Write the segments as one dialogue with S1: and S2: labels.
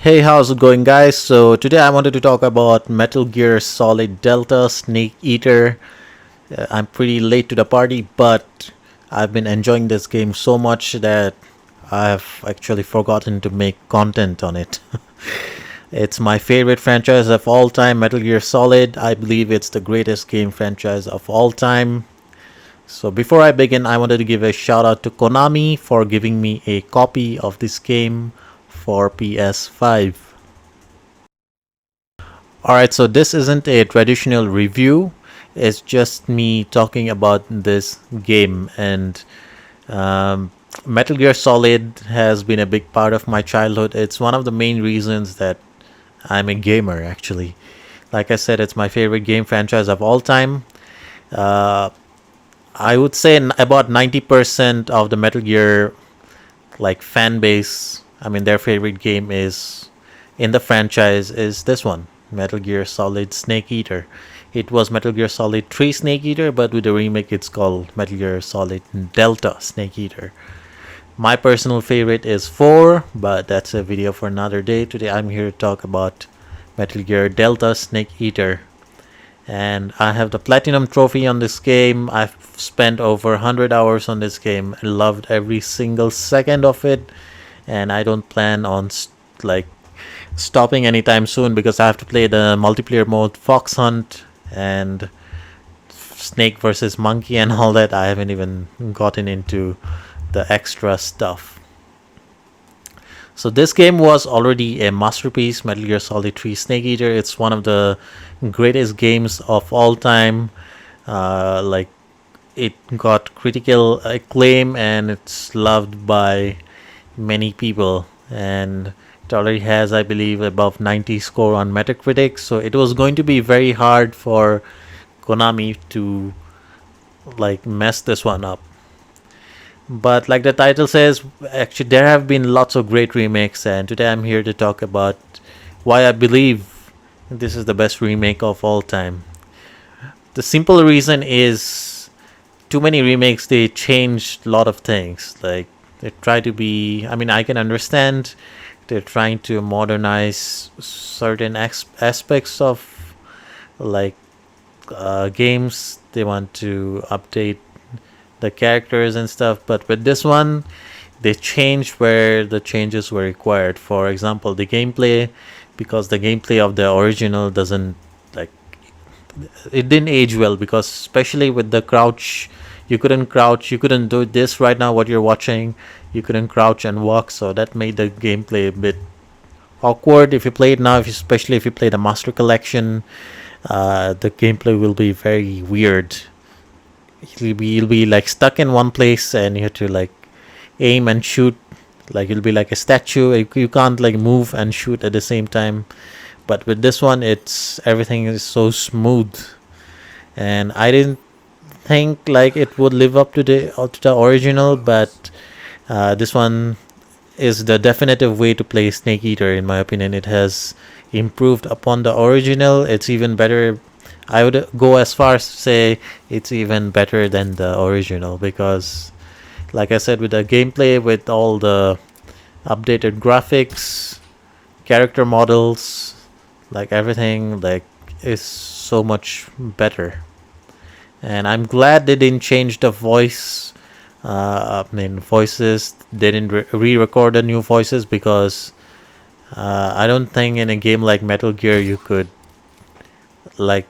S1: Hey, how's it going, guys? So today I wanted to talk about Metal Gear Solid Delta Snake Eater. I'm pretty late to the party, but I've been enjoying this game so much that I've actually forgotten to make content on it. It's my favorite franchise of all time, Metal Gear Solid. I believe it's the greatest game franchise of all time. So before I begin, I wanted to give a shout out to Konami for giving me a copy of this game for PS5. Alright, so this isn't a traditional review, it's just me talking about this game. And Metal Gear Solid has been a big part of my childhood. It's one of the main reasons that I'm a gamer, actually. Like I said, it's my favorite game franchise of all time. Uh, I would say about 90% of the Metal Gear fan base, I mean their favorite game is in the franchise is this one, Metal Gear Solid Snake Eater. It was Metal Gear Solid 3 Snake Eater, but with the remake it's called Metal Gear Solid Delta Snake Eater. My personal favorite is 4, but that's a video for another day. Today I'm here to talk about Metal Gear Delta Snake Eater. And I have the platinum trophy on this game. I've spent over 100 hours on this game. I loved every single second of it, and I don't plan on like stopping anytime soon because I have to play the multiplayer mode, Fox Hunt, and Snake versus Monkey, and all that. I haven't even gotten into the extra stuff. So this game was already a masterpiece, Metal Gear Solid 3 Snake Eater. It's one of the greatest games of all time. Like it got critical acclaim and it's loved by many people, and it already has, I believe, above 90 score on Metacritic. So it was going to be very hard for Konami to mess this one up. But like the title says, actually there have been lots of great remakes, and today I'm here to talk about why I believe this is the best remake of all time. The simple reason is too many remakes, they changed a lot of things. Like they try to be, I mean, I can understand they're trying to modernize certain aspects of like games. They want to update the characters and stuff, but with this one they changed where the changes were required. For example, the gameplay, because the gameplay of the original doesn't like it didn't age well, because especially with the crouch, you couldn't crouch, you couldn't do this right now what you're watching, you couldn't crouch and walk, so that made the gameplay a bit awkward. If you play it now, especially if you play the master collection, the gameplay will be very weird. You'll be like stuck in one place and you have to like aim and shoot. Like you'll be like a statue, you can't like move and shoot at the same time. But with this one, it's everything is so smooth, and I didn't think like it would live up to the original, but this one is the definitive way to play Snake Eater, in my opinion. It has improved upon the original. It's even better. I would go as far as to say it's even better than the original, because like I said, with the gameplay, with all the updated graphics, character models, like everything like is so much better. And I'm glad they didn't change the voice. I mean, voices, they didn't re-record the new voices, because I don't think in a game like Metal Gear you could like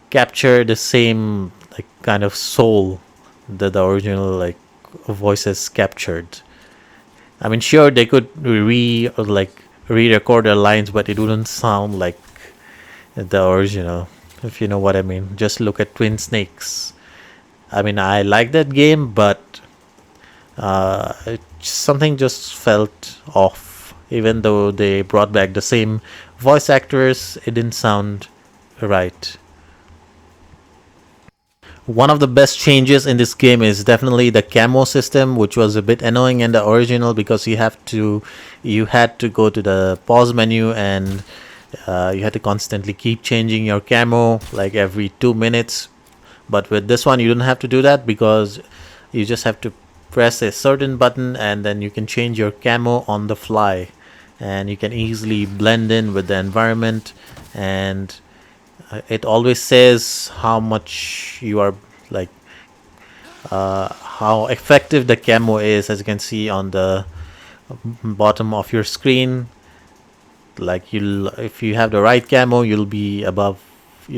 S1: capture the same like kind of soul that the original like voices captured. I mean, sure they could re-record their lines, but it wouldn't sound like the original, if you know what I mean. Just look at Twin Snakes. I mean, I like that game, but something just felt off. Even though they brought back the same voice actors, it didn't sound right. One of the best changes in this game is definitely the camo system, which was a bit annoying in the original, because you had to go to the pause menu, and you had to constantly keep changing your camo like every 2 minutes. But with this one, you don't have to do that, because you just have to press a certain button and then you can change your camo on the fly. and you can easily blend in with the environment. And it always says how much you are, like, how effective the camo is, as you can see on the bottom of your screen. Like, you'll if you have the right camo, you'll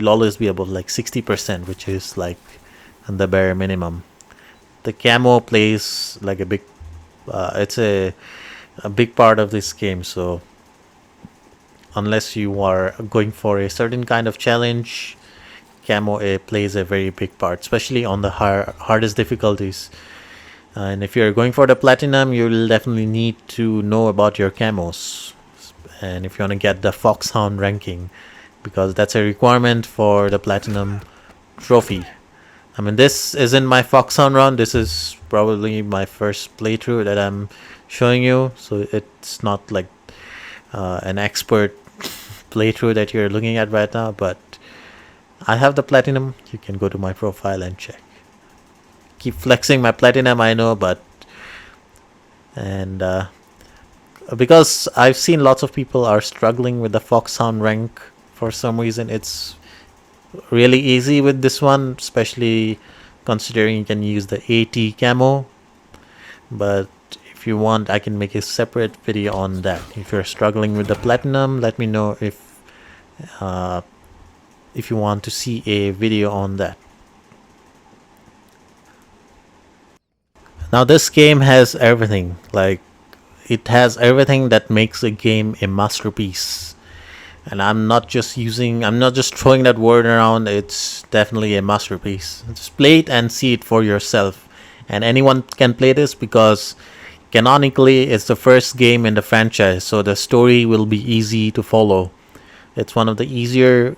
S1: always be above like 60%, which is like the bare minimum. The camo plays like a big it's a big part of this game. So unless you are going for a certain kind of challenge, camo plays a very big part, especially on the hardest difficulties. And if you're going for the platinum, you'll definitely need to know about your camos. And if you want to get the Foxhound ranking, because that's a requirement for the platinum trophy. I mean, this isn't my Foxhound run. This is probably my first playthrough that I'm showing you, so it's not like an expert playthrough that you're looking at right now. But I have the platinum. You can go to my profile and check. Keep flexing my platinum, I know, but and because I've seen lots of people are struggling with the Foxhound rank for some reason. It's really easy with this one, especially considering you can use the AT camo. But if you want, I can make a separate video on that. If you're struggling with the platinum, let me know if you want to see a video on that. Now this game has everything. Like, it has everything that makes a game a masterpiece. And I'm not just throwing that word around. It's definitely a masterpiece. Just play it and see it for yourself. And anyone can play this because canonically it's the first game in the franchise, so the story will be easy to follow. It's one of the easier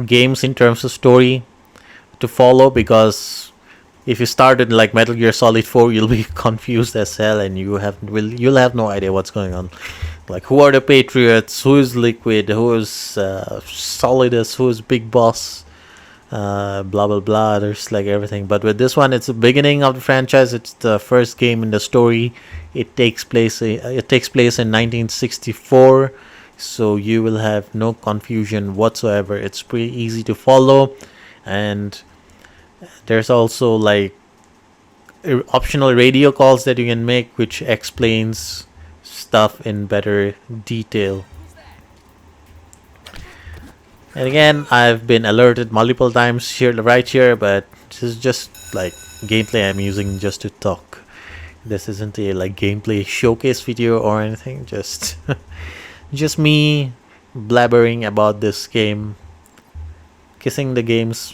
S1: games in terms of story to follow, because if you started like Metal Gear Solid 4, you'll be confused as hell, and you'll have no idea what's going on. Like, who are the Patriots? Who is Liquid? Who is Solidus? Who is Big Boss? Blah blah blah. There's like everything. But with this one, it's the beginning of the franchise. It's the first game in the story. It takes place in 1964, so you will have no confusion whatsoever. It's pretty easy to follow, and there's also like optional radio calls that you can make, which explains stuff in better detail. And again, I've been alerted multiple times right here, but this is just like gameplay I'm using just to talk. This isn't a like gameplay showcase video or anything. Just just me blabbering about this game, kissing the game's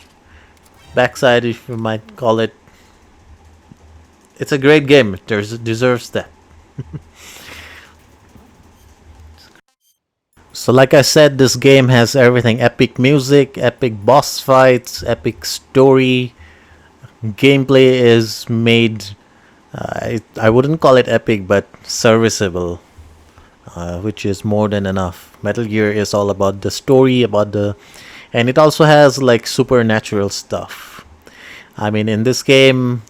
S1: backside, if you might call it. It's a great game. It deserves that. So like I said, this game has everything: epic music, epic boss fights, epic story. Gameplay is made, I wouldn't call it epic, but serviceable, which is more than enough. Metal Gear is all about the story, and it also has like supernatural stuff. I mean, in this game,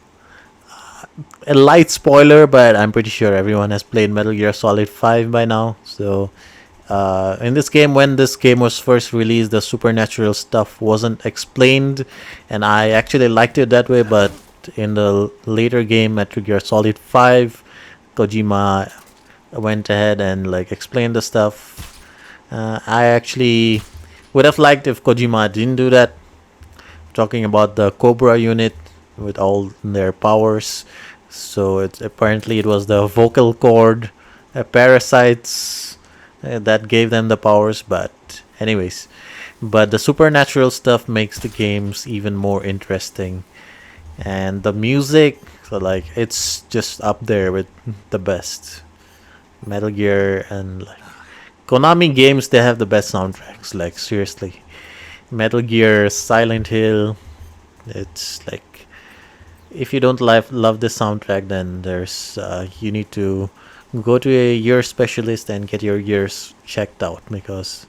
S1: a light spoiler, but I'm pretty sure everyone has played Metal Gear Solid 5 by now. So in this game, when this game was first released, the supernatural stuff wasn't explained, and I actually liked it that way. But in the later game, Metal Gear Solid 5, Kojima went ahead and like explained the stuff. I actually would have liked if Kojima didn't do that. Talking about the Cobra unit with all their powers. So it was the vocal cord parasites that gave them the powers. But anyways, the supernatural stuff makes the games even more interesting. And the music, so like, it's just up there with the best. Metal Gear and like Konami games, they have the best soundtracks. Like, seriously, Metal Gear, Silent Hill, it's like, if you don't love this soundtrack, then you need to go to a ear specialist and get your ears checked out, because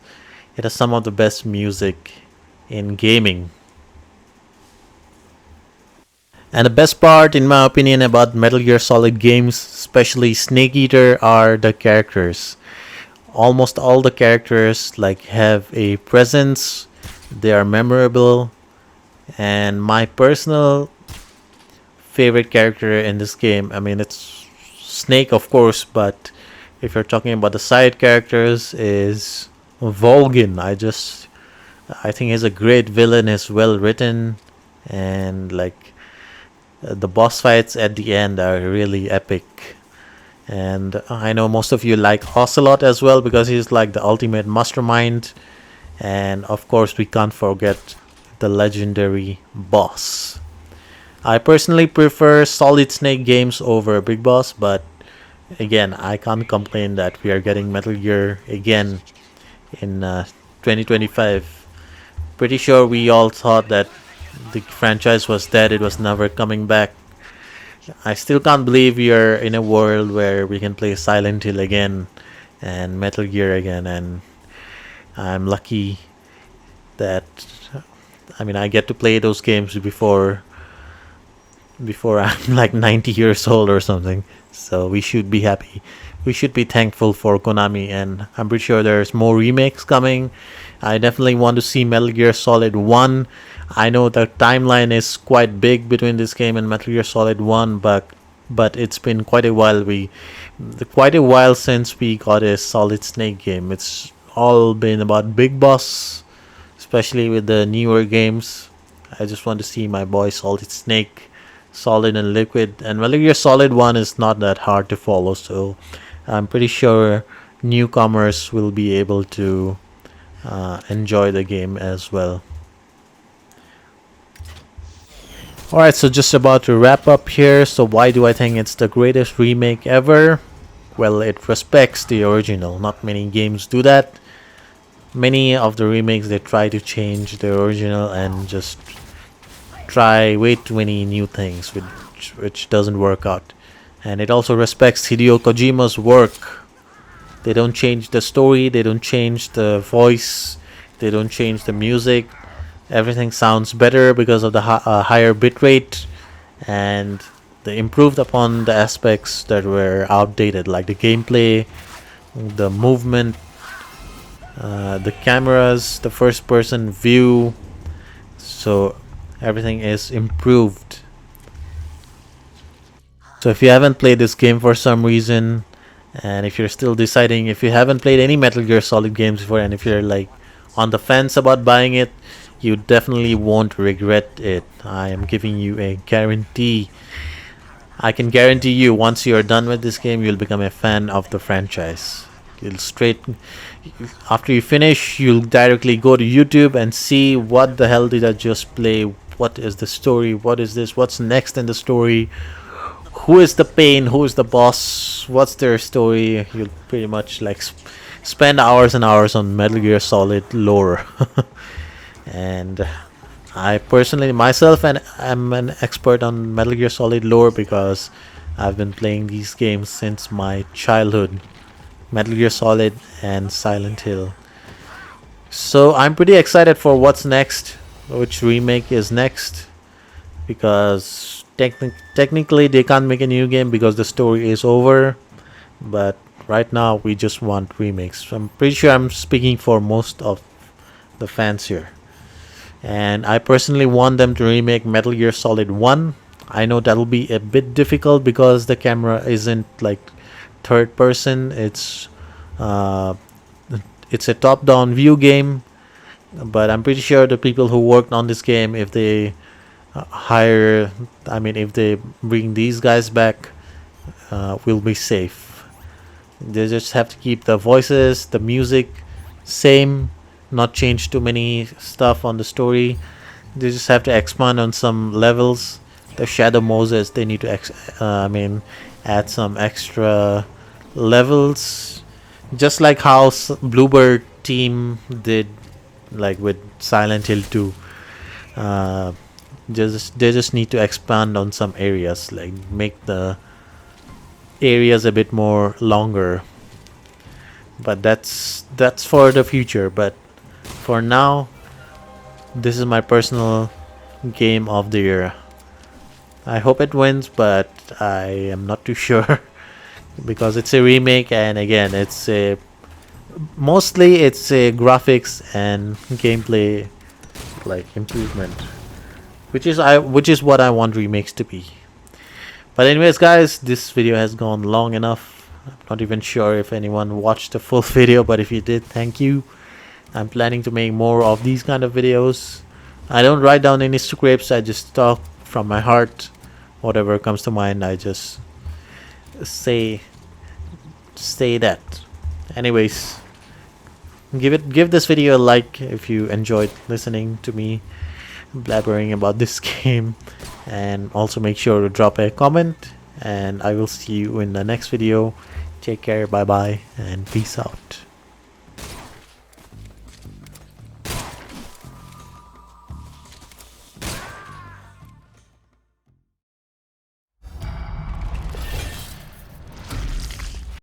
S1: it has some of the best music in gaming. And the best part, in my opinion, about Metal Gear Solid games, especially Snake Eater, are the characters. almost all the characters like have a presence. They are memorable, and my personal favorite character in this game, I mean, it's Snake, of course, but if you're talking about the side characters, is Volgin. I think he's a great villain. He's well written, and like the boss fights at the end are really epic. And I know most of you like Ocelot as well because he's like the ultimate mastermind. And of course, we can't forget the legendary boss. I personally prefer Solid Snake games over Big Boss, but again, I can't complain that we are getting Metal Gear again in 2025. Pretty sure we all thought that the franchise was dead, it was never coming back. I still can't believe we are in a world where we can play Silent Hill again and Metal Gear again, and I'm lucky that I mean I get to play those games before I'm like 90 years old or something. So we should be happy. We should be thankful for Konami, and I'm pretty sure there's more remakes coming. I definitely want to see Metal Gear Solid 1. I know the timeline is quite big between this game and Metal Gear Solid 1, but it's been quite a while since we got a Solid Snake game. It's all been about Big Boss, especially with the newer games. I just want to see my boy Solid Snake, Solid and Liquid, and Metal Gear Solid 1 is not that hard to follow, so I'm pretty sure newcomers will be able to enjoy the game as well. Alright, so just about to wrap up here. So why do I think it's the greatest remake ever? Well, it respects the original. Not many games do that. Many of the remakes, they try to change the original and just try way too many new things, which doesn't work out. And it also respects Hideo Kojima's work. They don't change the story, they don't change the voice, they don't change the music. Everything sounds better because of the higher bitrate, and they improved upon the aspects that were outdated, like the gameplay, the movement, the cameras, the first person view. So everything is improved. So if you haven't played this game for some reason, and if you're still deciding, if you haven't played any Metal Gear Solid games before, and if you're like on the fence about buying it, you definitely won't regret it. I am giving you a guarantee. I can guarantee you, once you're done with this game, you'll become a fan of the franchise. You'll straight After you finish, you'll directly go to YouTube and see what the hell did I just play? What is the story? What is this? What's next in the story? Who is the pain? Who is the boss? What's their story? You'll pretty much like spend hours and hours on Metal Gear Solid lore. And I personally myself and am an expert on Metal Gear Solid lore because I've been playing these games since my childhood. Metal Gear Solid and Silent Hill. So I'm pretty excited for what's next, which remake is next, because technically they can't make a new game because the story is over, but right now we just want remakes. So I'm pretty sure I'm speaking for most of the fans here. And I personally want them to remake Metal Gear Solid 1. I know that'll be a bit difficult because the camera isn't like third person. It's a top-down view game, but I'm pretty sure the people who worked on this game, if they if they bring these guys back, will be safe. They just have to keep the voices, the music same, not change too many stuff on the story. They just have to expand on some levels. The Shadow Moses, they need to add some extra levels, just like how Bluebird team did, like with Silent Hill 2. They just need to expand on some areas, like make the areas a bit more longer. But that's for the future. But for now, this is my personal game of the year. I hope it wins, but I am not too sure because it's a remake, and again, it's a Mostly it's a graphics and gameplay like improvement, which is what I want remakes to be. But anyways, guys, this video has gone long enough. I'm not even sure if anyone watched the full video, but if you did, thank you. I'm planning to make more of these kind of videos. I don't write down any scripts, I just talk from my heart. Whatever comes to mind, I just say that. Anyways, give this video a like if you enjoyed listening to me blabbering about this game, and also make sure to drop a comment, and I will see you in the next video. Take care, bye bye, and peace out.